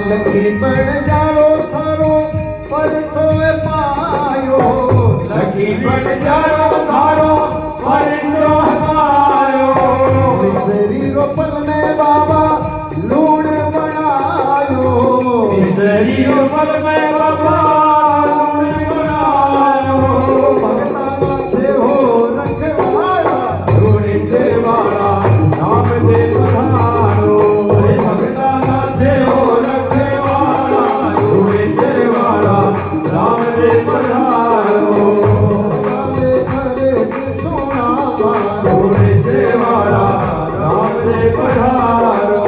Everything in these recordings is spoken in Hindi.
लखी बन जाओ थारो परसो पायो, लखी बन जाओ थारो परसो पायो। मिसरी रोपल में बाबा लूण बनायो, मिसरी रोपल में बाबा लूण बनायो। भगता से हो रखवाड़ा लूण से वाला नाम दे पधारो। भगता से हो रखवाड़ा लूण से वाला नाम दे पधारो। सोना लूण से वाला नाम दे पधारो।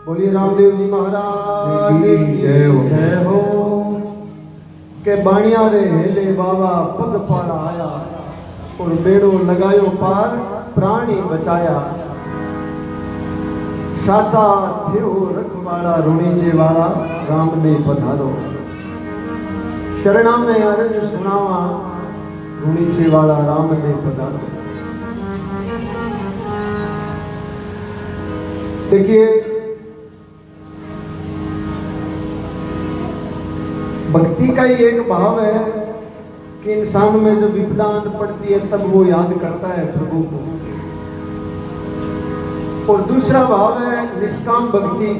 बोलिए रामदेव जी महाराज की जय हो। के बाणिया रे हेले बाबा पग पाड़ा आया और बेड़ो लगायो पार प्राणी बचाया। साचा थियो रखवाड़ा रुणीचे वाला रामदेव पधारो। चरणा में अर्ज सुनावा रुणीचे वाला रामदेव पधारो। देखिए भक्ति का ही एक भाव है कि इंसान में जब विपदा आन पड़ती है तब वो याद करता है प्रभु को। और दूसरा भाव है निष्काम भक्ति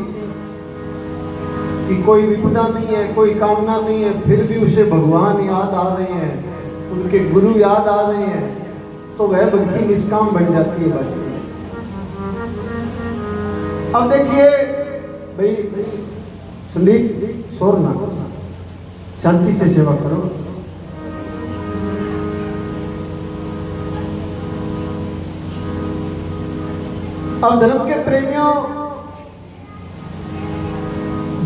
कि कोई विपदा नहीं है, कोई कामना नहीं है, फिर भी उसे भगवान याद आ रहे हैं, उनके गुरु याद आ रहे हैं, तो वह भक्ति निष्काम बन जाती है भक्ति। अब देखिए भाई संदीप शोर ना, शांति से सेवा करो। अब धर्म के प्रेमियों,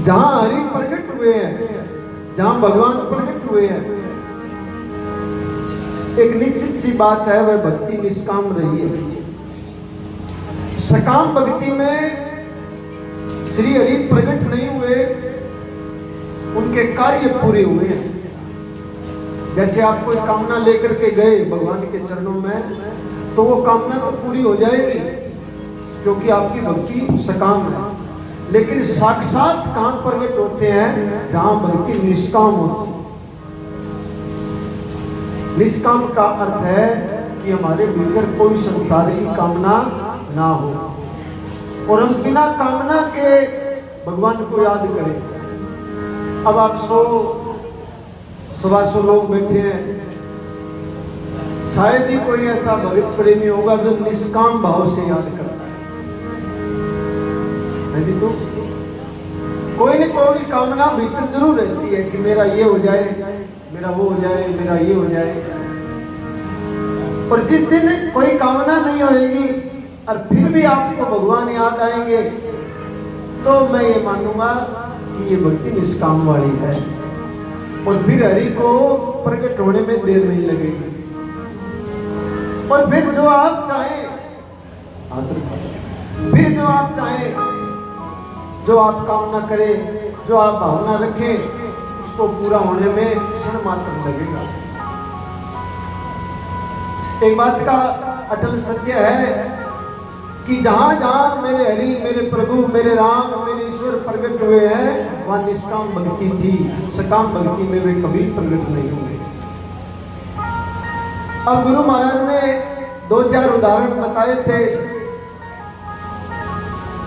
जहां हरि प्रकट हुए हैं, जहां भगवान प्रकट हुए हैं, एक निश्चित सी बात है, वह भक्ति निष्काम रही है। सकाम भक्ति में श्री हरि प्रकट नहीं हुए, उनके कार्य पूरे हुए हैं। जैसे आप कोई कामना लेकर के गए भगवान के चरणों में, तो वो कामना तो पूरी हो जाएगी क्योंकि आपकी भक्ति सकाम है। लेकिन साक्षात कहां प्रकट होते हैं? जहां भक्ति निष्काम होती है। निष्काम का अर्थ है कि हमारे भीतर कोई संसार की कामना ना हो और हम बिना कामना के भगवान को याद करें। अब आप 100-125 लोग बैठे हैं, शायद ही कोई ऐसा भगत प्रेमी होगा जो निष्काम भाव से याद करता है जी। तो कोई न कोई कामना भीतर जरूर रहती है कि मेरा ये हो जाए, मेरा वो हो जाए, मेरा ये हो जाए। और जिस दिन कोई कामना नहीं होगी और फिर भी आपको भगवान याद आएंगे, तो मैं ये मानूंगा कि ये भक्ति निष्काम वाली है और फिर हरि को प्रकट होने में देर नहीं लगेगी। और फिर जो आप चाहें, फिर जो आप चाहें, जो आप कामना करें, जो आप भावना रखें, उसको पूरा होने में क्षण मात्र लगेगा। एक बात का अटल सत्य है कि जहां जहां मेरे हरि, मेरे प्रभु, मेरे राम, मेरे ईश्वर प्रकट हुए हैं, वहां निष्काम भक्ति थी। सकाम भक्ति में वे कभी प्रकट नहीं हुए। अब गुरु महाराज ने 2-4 उदाहरण बताए थे,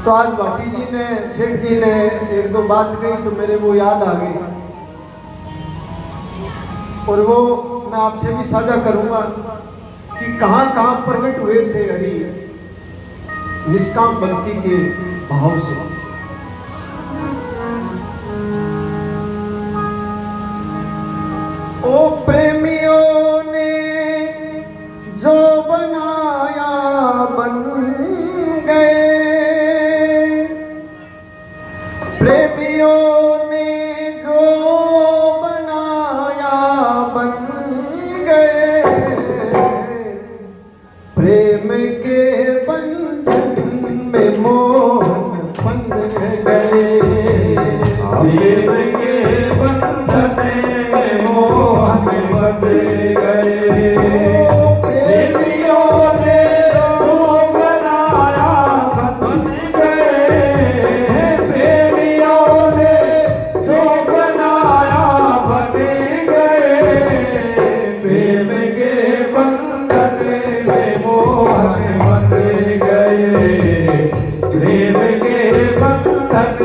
तो आज भाटी जी ने, सेठ जी ने 1-2 बात कही तो मेरे वो याद आ गई और वो मैं आपसे भी साझा करूंगा कि कहां कहां प्रकट हुए थे हरि निष्काम भक्ति के भाव से। ओ प्रेमियों ने जो बनाया बन गए, प्रेमियों ने जो बनाया बन गए, प्रेम के मोहन बंध गए, प्रेम के बंधन में मोहन बंध गए। प्रेमियों ने जो बनाया बन गए, प्रेमियों ने जो बनाया बन गए, प्रेम के बंधन में मोहन बंध गए, प्रेम के बंधन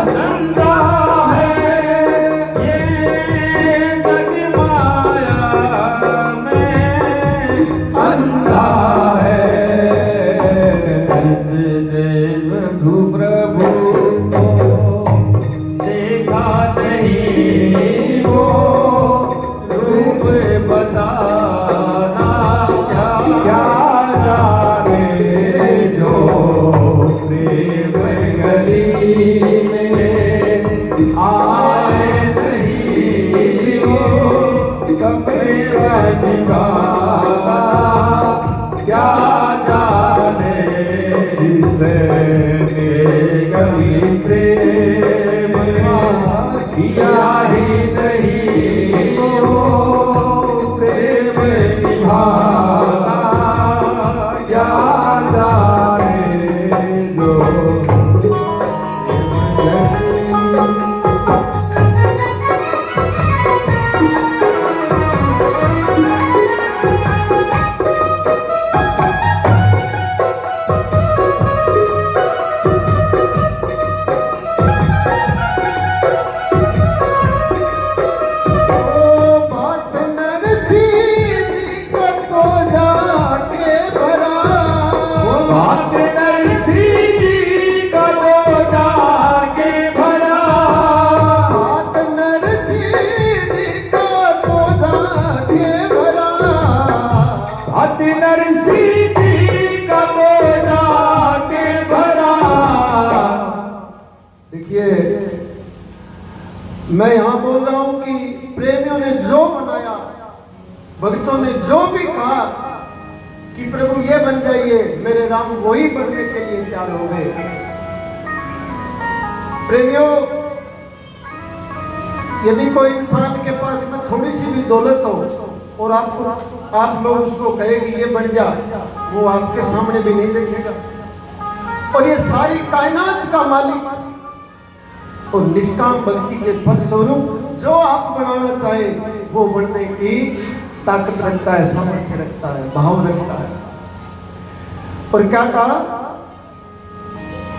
धंधा है ये जग माया में अंधा है। इस देव प्रभु को देखा नहीं वो रूप बताना क्या जाने जो प्रेम गली में आए नहीं वो कपड़े निभाना क्या जाने इसे कभी प्रेम किया ही नहीं वो प्रेम निभाना क्या जाने जो। बात नरसिंह जी को तो जाके भरा, बात नरसिंह जी का तो जाके भरा, बात नरसिंह जी को तो जाके भरा। बात नरसिंह जी का तो जाके भरा। देखिए, मैं यहाँ बोल रहा हूँ कि प्रेमियों ने जो बनाया, भक्तों ने जो भी कहा कि प्रभु ये बन जाइए, मेरे राम वही बनने के लिए तैयार हो गए। प्रेमियों, यदि कोई इंसान के पास में थोड़ी सी भी दौलत हो और आप लोग उसको कहे कि ये बन जा, वो आपके सामने भी नहीं देखेगा। और ये सारी कायनात का मालिक और निष्काम भक्ति के फलस्वरूप जो आप बनाना चाहे वो बनने की ताकत रखता है, सामर्थ्य रखता है, भाव रखता है। और क्या कहा?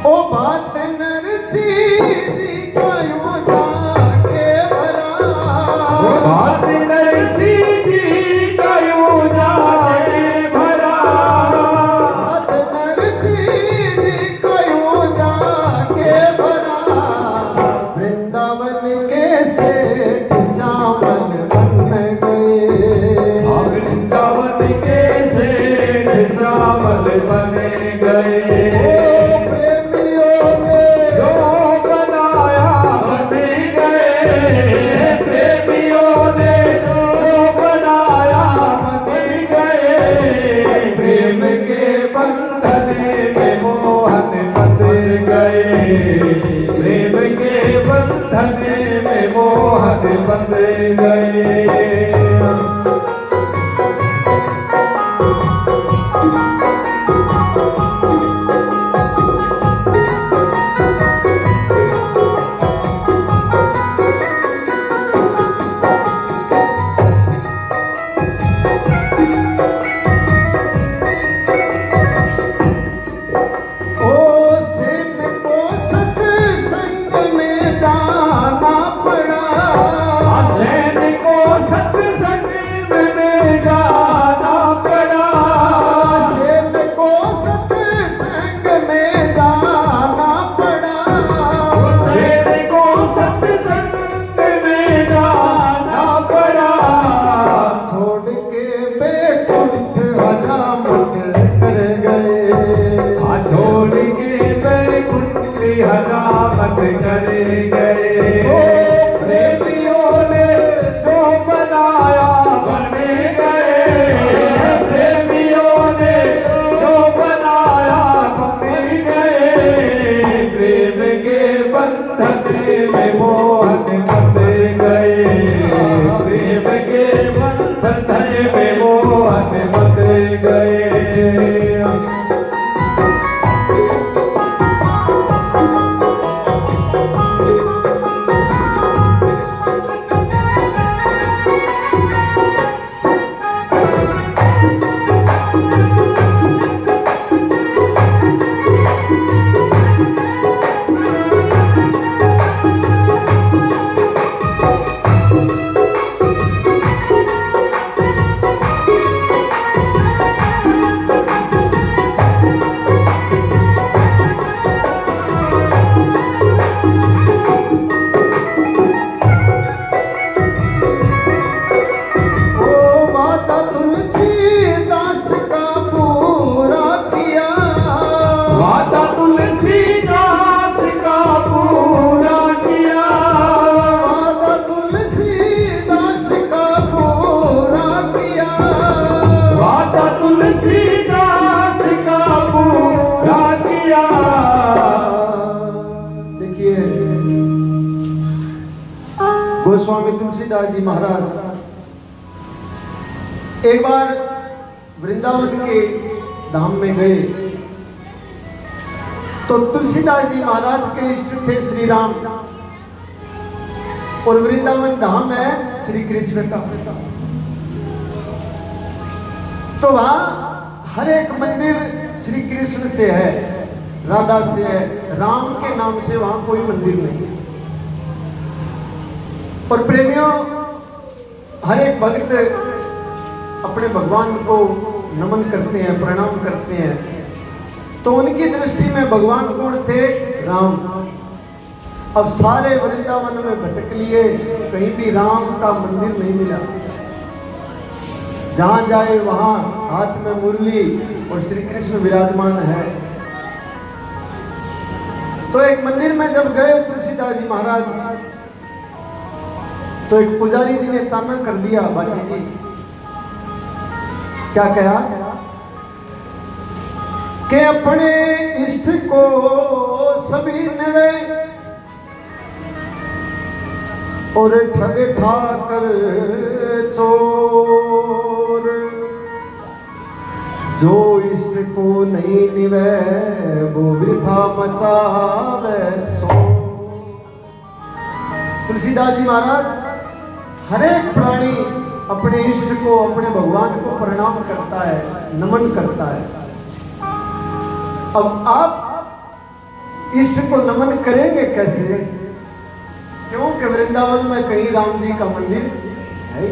ओ बात नरसिंह जी का यूं जाके भरा, बात नरसिंह जी का यूं जाके भरा, बात नरसिंह जी का यूं जाके भरा। वृंदावन के सेठ श्यामल बन गए, वृंदावन के सेठ श्यामल बन गए। प्रेमियों ने जो बनाया बन गए, प्रेमियों ने जो बनाया बन गए। प्रेम के बंधन में मोहन बंध गए, प्रेम के बंधन में मोहन बंध गए। ओ सेन को सत्संग में जाना पड़ा, सैन को सत्संग में जाना पड़ा, सेन को सत्संग में जाना पड़ा। सैन को सत्संग में जाना पड़ा। छोड़ के बैकुंठ हजामत कर गए, छोड़ के बैकुंठ हजामत कर गए। प्रेमियों ने जो बनाया बन गए, प्रेमियों ने जो बनाया बन गए। प्रेम के बंधन में मोहन बंध गए, प्रेम के बंधन में मोहन बंध गए। गोस्वामी तुलसीदास जी महाराज एक बार वृंदावन के धाम में गए तो तुलसीदास जी महाराज के इष्ट थे श्री राम और वृंदावन धाम है श्री कृष्ण का। तो वहां हर एक मंदिर श्री कृष्ण से है, राधा से है, राम के नाम से वहां कोई मंदिर नहीं। और प्रेमियों, हर एक भक्त अपने भगवान को नमन करते हैं, प्रणाम करते हैं। तो उनकी दृष्टि में भगवान कौन थे? राम। अब सारे वृंदावन में भटक लिए, कहीं भी राम का मंदिर नहीं मिला। जहां जाए वहां हाथ में मुरली और श्री कृष्ण विराजमान है। तो एक मंदिर में जब गए तुलसीदास जी महाराज, तो एक पुजारी जी ने ताना कर दिया, बाकी जी क्या कहा कि अपने इष्ट को सभी नवे और ठग ठाकर चोर, जो इष्ट को नहीं निवे वो वृथा मचावे सो। तुलसीदास जी महाराज, हर एक प्राणी अपने इष्ट को, अपने भगवान को प्रणाम करता है, नमन करता है। अब आप इष्ट को नमन करेंगे कैसे? क्योंकि वृंदावन में कहीं राम जी का मंदिर है।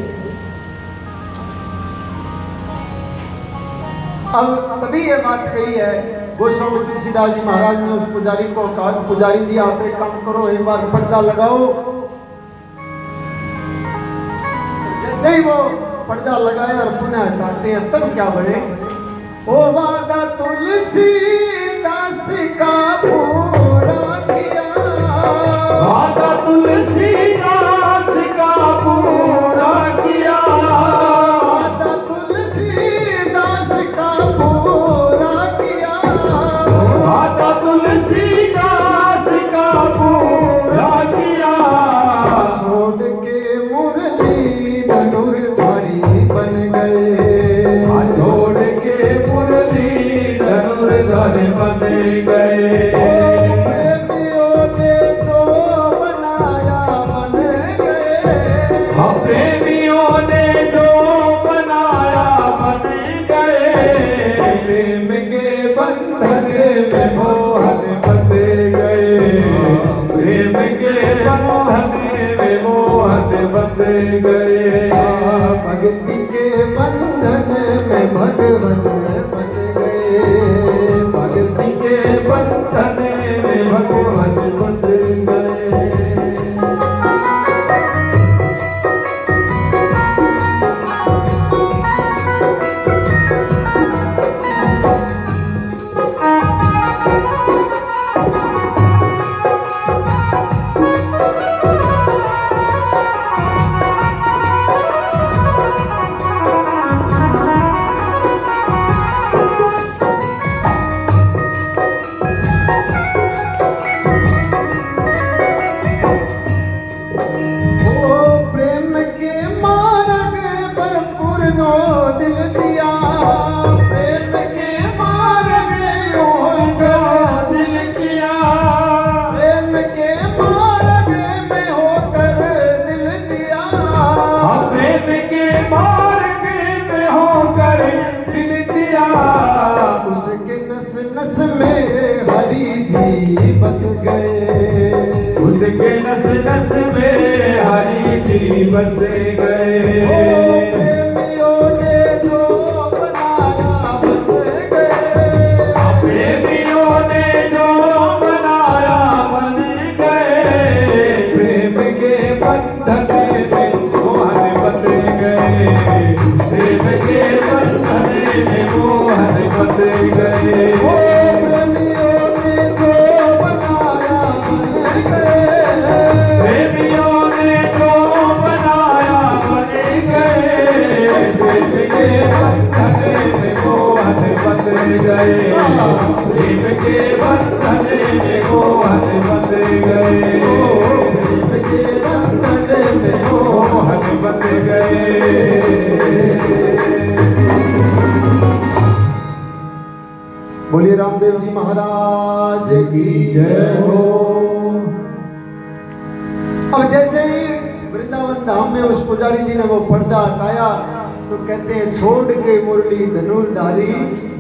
अब तभी ये बात कही है गोस्वामी तुलसीदास जी महाराज ने उस पुजारी को कहा, पुजारी जी आप एक काम करो, एक बार पर्दा लगाओ। जैसे ही वो पर्दा लगाया और पुनः हटाते हैं, तब क्या बने? ओ वादा तुलसीदास का पूरा किया, वादा तुलसीदास का पूरा किया, वादा तुलसीदास का पूरा किया, वादा तुलसीदास का पूरा किया। छोड़ के मुरली धनुर्धारी बन गए, छोड़ के मुरली धनुर्धर बन गए। प्रेमियों ने जो बनाया बन गए, प्रेमियों ने जो बनाया बन गए। प्रेम के बंधन में मोहन बन गए, प्रेम के बंधन में मोहन बन गए। भक्ति के बंधन में भगवन बन गए, भक्ति के बंधन में भगवान बन गए। बस गए, उसके नस नस में हरि जी बस गए। प्रेमियों ने जो बनाया बन गए, प्रेमियों ने जो बनाया बन गए। प्रेम के बंधन में मोहन बन गए, प्रेम के बंधन में मोहन बन गए। प्रेम के बंधन में मोहन बन गए, प्रेम के बंधन में रामदेव जी महाराज की जय हो। अब जैसे ही वृंदावन धाम में उस पुजारी जी ने वो पर्दा हटाया तो कहते हैं छोड़ के मुरली धनुर्धारी